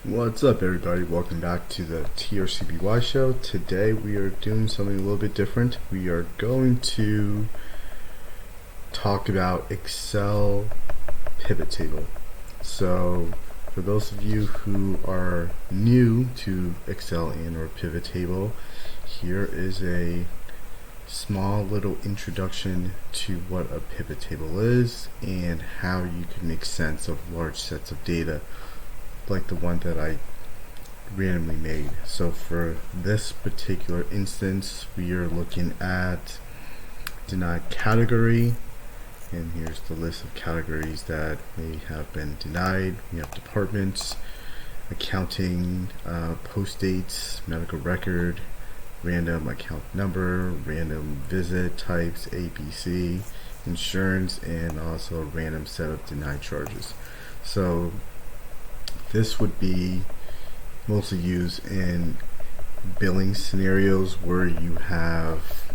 What's up, everybody? Welcome back to the TRCBY show. Today we are doing something a little bit different. We are going to talk about Excel pivot table. So for those of you who are new to Excel and or pivot table, here is a small little introduction to what a pivot table is and how you can make sense of large sets of data like the one that I randomly made. So for this particular instance, we are looking at denied category, and here's the list of categories that may have been denied. We have departments, accounting, post dates, medical record, random account number, random visit types, ABC, insurance, and also a random set of denied charges. So this would be mostly used in billing scenarios where you have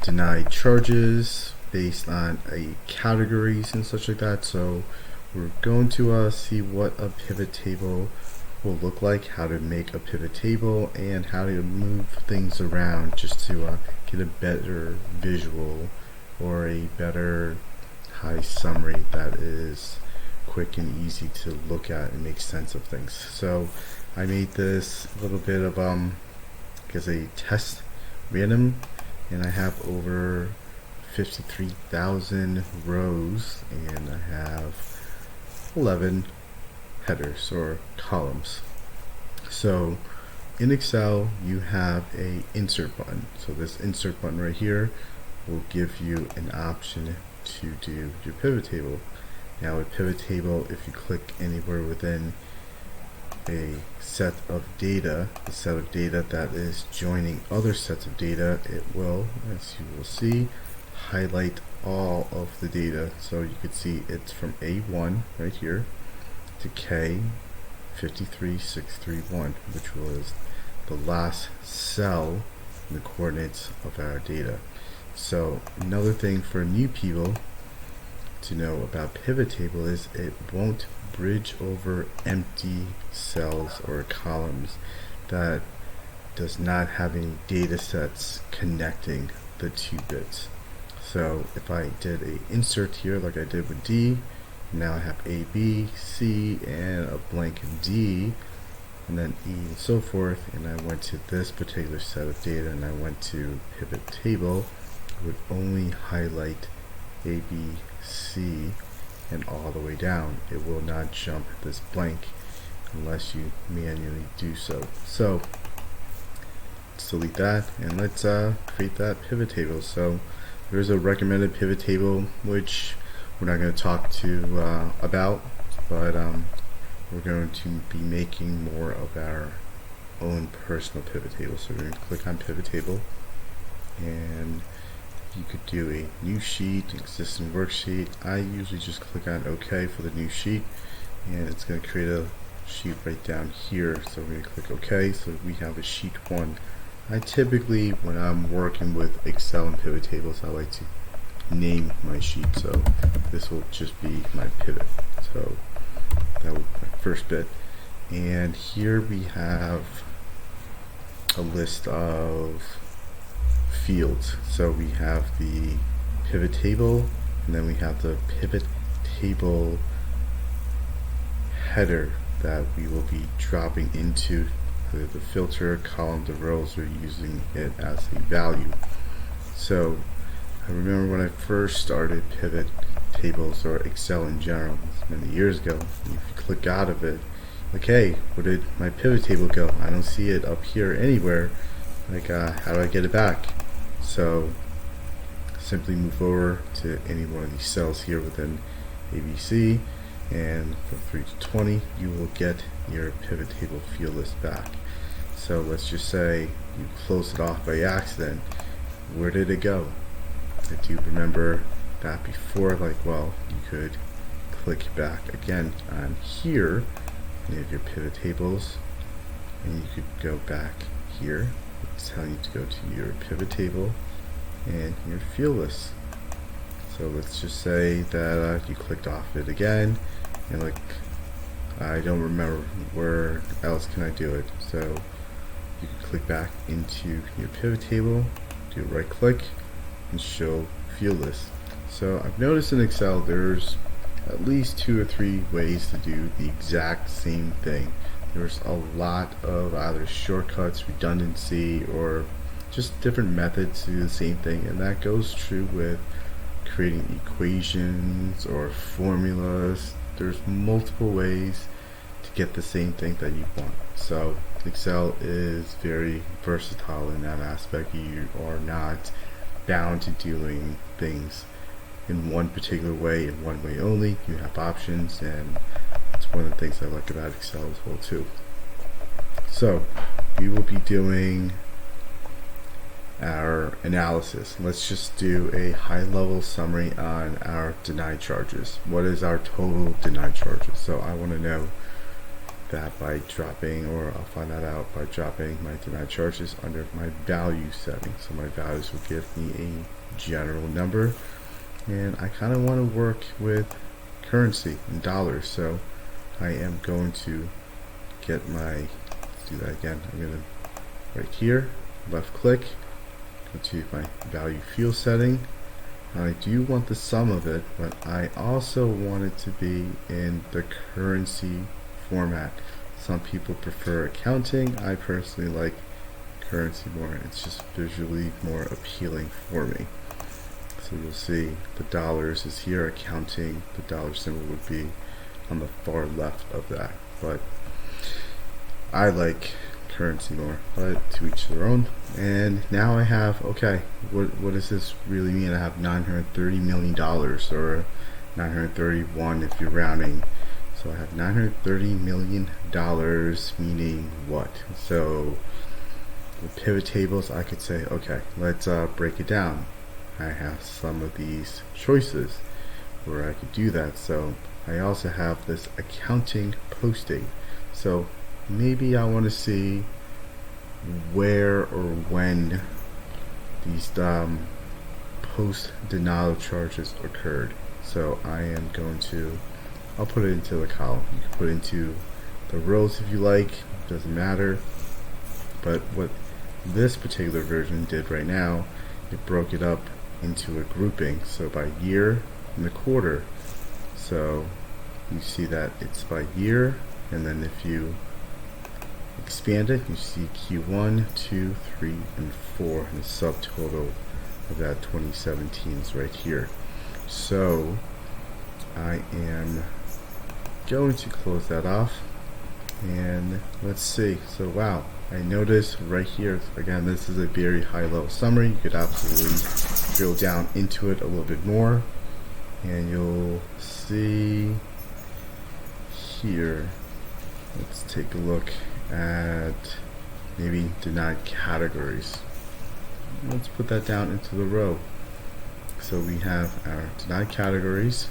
denied charges based on a categories and such like that. So we're going to see what a pivot table will look like, how to make a pivot table, and how to move things around just to get a better visual or a better high summary that is quick and easy to look at and make sense of things. So I made this a little bit of a test random, and I have over 53,000 rows and I have 11 headers or columns. So in Excel you have a insert button. So this insert button right here will give you an option to do your pivot table. Now a pivot table, if you click anywhere within a set of data, a set of data that is joining other sets of data, it will, as you will see, highlight all of the data. So you can see it's from A1 right here to K53631, which was the last cell in the coordinates of our data. So another thing for new people to know about pivot table is it won't bridge over empty cells or columns that does not have any data sets connecting the two bits. So if I did a insert here like I did with D, now I have A, B, C, and a blank D, and then E and so forth, and I went to this particular set of data and I went to pivot table, it would only highlight A, B, C, and all the way down. It will not jump this blank unless you manually do so. So let's delete that and let's create that pivot table. So there's a recommended pivot table which we're not going to talk to about, but we're going to be making more of our own personal pivot table. So we're going to click on pivot table, and you could do a new sheet, existing worksheet. I usually just click on OK for the new sheet, and it's going to create a sheet right down here. So we're going to click OK. So we have a sheet 1. I typically, when I'm working with Excel and pivot tables, I like to name my sheet. So this will just be my pivot. So that was my first bit. And here we have a list of fields. So we have the pivot table, and then we have the pivot table header that we will be dropping into the filter column. The rows are using it as a value. So I remember when I first started pivot tables or Excel in general many years ago, if you click out of it, like, hey, where did my pivot table go? I don't see it up here anywhere. Like, how do I get it back? So simply move over to any one of these cells here within ABC, and from 3 to 20 you will get your pivot table field list back. So let's just say you closed it off by accident. Where did it go? If you remember that before, like, well, you could click back again on here, and you have your pivot tables, and you could go back here. It's telling you to go to your pivot table and your field list. So let's just say that you clicked off it again, and like I don't remember where else can I do it. So you can click back into your pivot table, do a right click, and show field list. So I've noticed in Excel there's at least 2 or 3 ways to do the exact same thing. There's a lot of either shortcuts, redundancy, or just different methods to do the same thing, and that goes true with creating equations or formulas. There's multiple ways to get the same thing that you want. So Excel is very versatile in that aspect. You are not bound to doing things in one particular way, in one way only. You have options, and it's one of the things I like about Excel as well too. So we will be doing our analysis. Let's just do a high-level summary on our denied charges. What is our total denied charges? So I want to know that by dropping, or I'll find that out by dropping my denied charges under my value setting. So my values will give me a general number, and I kind of want to work with currency in dollars. So I am going to get my, let's do that again. I'm going to right here, left click, go to my value field setting. I do want the sum of it, but I also want it to be in the currency format. Some people prefer accounting. I personally like currency more. It's just visually more appealing for me. So you'll see the dollars is here, accounting, the dollar symbol would be on the far left of that. But I like currency more, but to each their own. And now I have, okay, what does this really mean? I have $930 million, or 931 if you're rounding. So I have $930 million, meaning what? So with pivot tables, I could say, okay, let's break it down. I have some of these choices where I could do that. So I also have this accounting posting. So maybe I want to see where or when these post denial charges occurred. So I am going to, I'll put it into the column. You can put it into the rows if you like, doesn't matter. But what this particular version did right now, it broke it up into a grouping. So by year and the quarter. So you see that it's by year, and then if you expand it, you see Q1, 2, 3, and 4, and the subtotal of that 2017 is right here. So I am going to close that off, and let's see. So wow, I notice right here, again, this is a very high level summary. You could absolutely drill down into it a little bit more, and you'll see here, let's take a look at maybe denied categories. Let's put that down into the row. So we have our denied categories,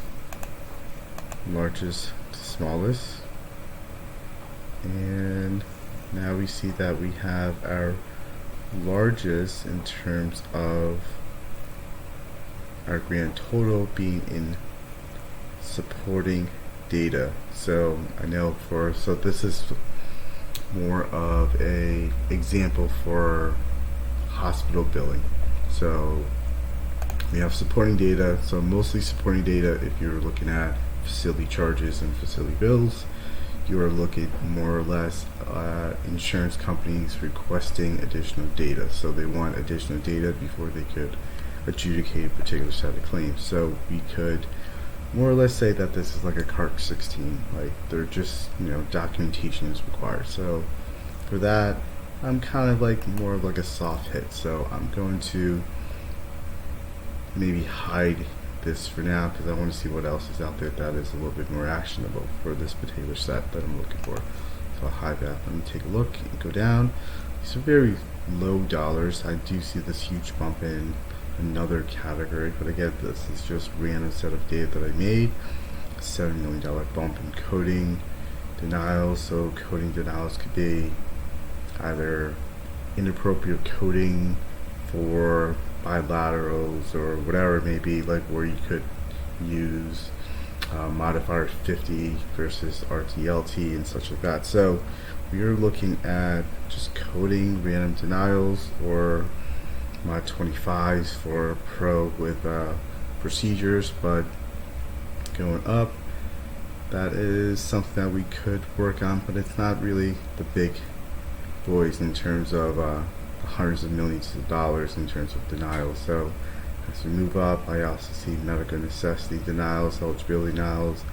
largest to smallest, and now we see that we have our largest in terms of our grand total being in supporting data. So I know so this is more of a example for hospital billing. So we have supporting data, so mostly supporting data. If you're looking at facility charges and facility bills, you are looking more or less insurance companies requesting additional data. So they want additional data before they could adjudicate a particular set of claims. So we could more or less say that this is like a CARC 16, like they're just, documentation is required. So for that, I'm kind of like more of like a soft hit. So I'm going to maybe hide this for now because I want to see what else is out there that is a little bit more actionable for this particular set that I'm looking for. So I'll hide that. Let me take a look and go down. These are very low dollars. I do see this huge bump in another category, but again, this is just random set of data that I made. $7 million bump in coding denials. So coding denials could be either inappropriate coding for bilaterals or whatever it may be, like where you could use modifier 50 versus RTLT and such like that. So we are looking at just coding random denials or mod 25s for pro with procedures, but going up, that is something that we could work on, but it's not really the big boys in terms of the hundreds of millions of dollars in terms of denials. So as we move up, I also see medical necessity denials, eligibility denials,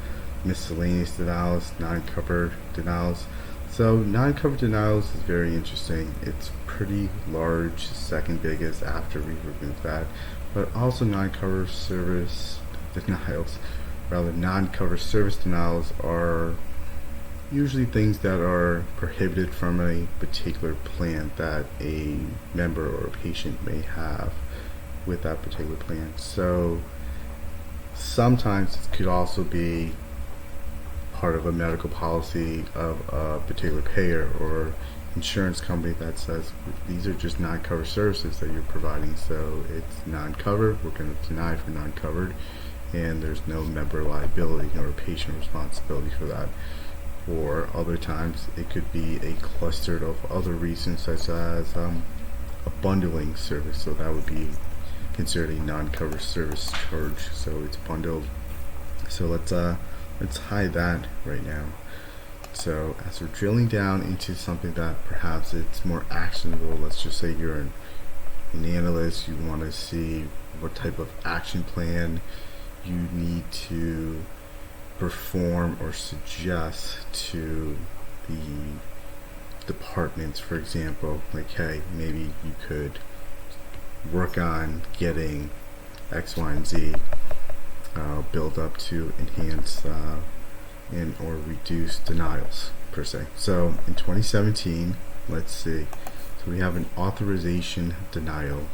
miscellaneous denials, non-covered denials. So non-covered denials is very interesting. It's pretty large, second biggest after we remove that. But also non-covered service denials, rather non-covered service denials, are usually things that are prohibited from a particular plan that a member or a patient may have with that particular plan. So sometimes it could also be part of a medical policy of a particular payer or insurance company that says these are just non-covered services that you're providing, so it's non-covered, we're going to deny for non-covered, and there's no member liability or patient responsibility for that. Or other times it could be a cluster of other reasons, such as a bundling service, so that would be considered a non-covered service charge, so it's bundled. So let's hide that right now. So as we're drilling down into something that perhaps it's more actionable, let's just say you're an analyst, you want to see what type of action plan you need to perform or suggest to the departments. For example, like, hey, maybe you could work on getting X, Y, and Z build up to enhance and or reduce denials per se. So in 2017, let's see, so we have an authorization denial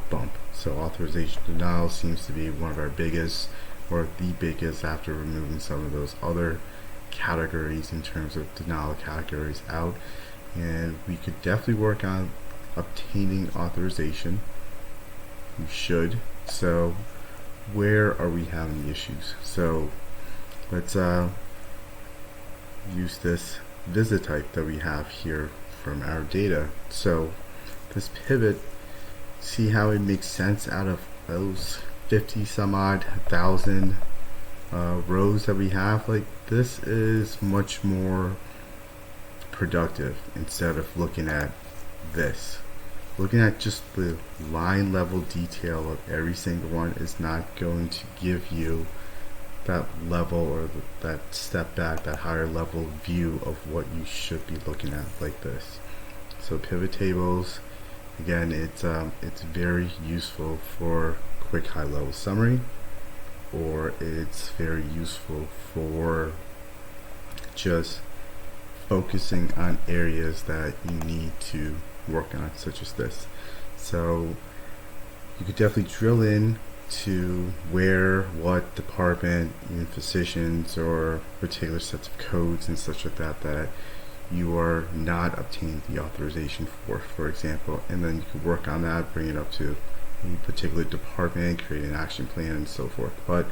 bump. So authorization denial seems to be one of our biggest, or the biggest, after removing some of those other categories in terms of denial categories out. And we could definitely work on obtaining authorization. We should. So where are we having issues? So let's use this visit type that we have here from our data. So this pivot, see how it makes sense out of those 50 some odd thousand rows that we have. Like, this is much more productive instead of looking at this. Looking at just the line level detail of every single one is not going to give you that level or that step back, that higher level view of what you should be looking at like this. So pivot tables, again, it's very useful for quick high level summary, or it's very useful for just focusing on areas that you need to work on, such as this. So you could definitely drill in to where, what department, even physicians or particular sets of codes and such like that that you are not obtaining the authorization for example, and then you can work on that, bring it up to a particular department, create an action plan and so forth. But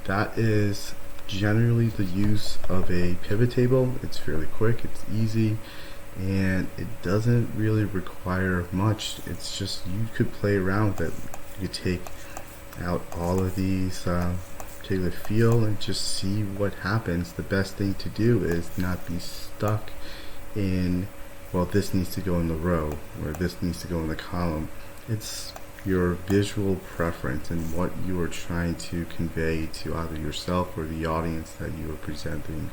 that is generally the use of a pivot table. It's fairly quick, it's easy, and it doesn't really require much. It's just, you could play around with it. You could take out all of these particular field and just see what happens. The best thing to do is not be stuck in, well, this needs to go in the row or this needs to go in the column. It's your visual preference and what you are trying to convey to either yourself or the audience that you are presenting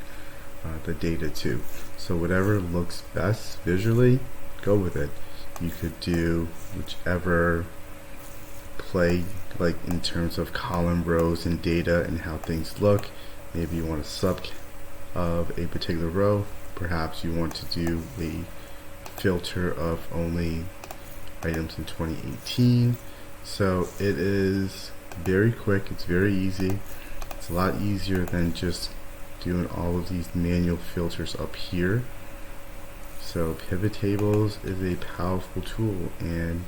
the data to. So whatever looks best visually, go with it. You could do whichever play, like in terms of column, rows, and data and how things look. Maybe you want a sub of a particular row. Perhaps you want to do a filter of only items in 2018. So it is very quick, it's very easy. It's a lot easier than just doing all of these manual filters up here. So pivot tables is a powerful tool, and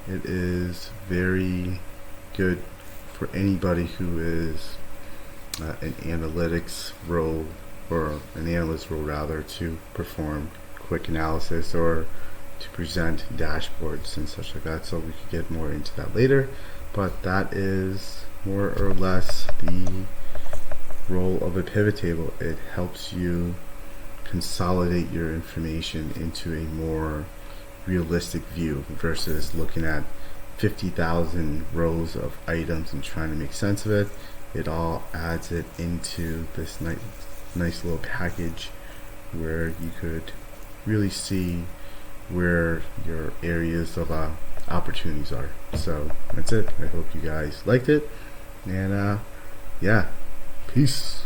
it is very good for anybody who is an analytics role, or an analyst role rather, to perform quick analysis or to present dashboards and such like that. So we could get more into that later, but that is more or less the role of a pivot table. It helps you consolidate your information into a more realistic view versus looking at 50,000 rows of items and trying to make sense of it. It all adds it into this nice little package where you could really see where your areas of opportunities are. So that's it. I hope you guys liked it, and yeah, peace.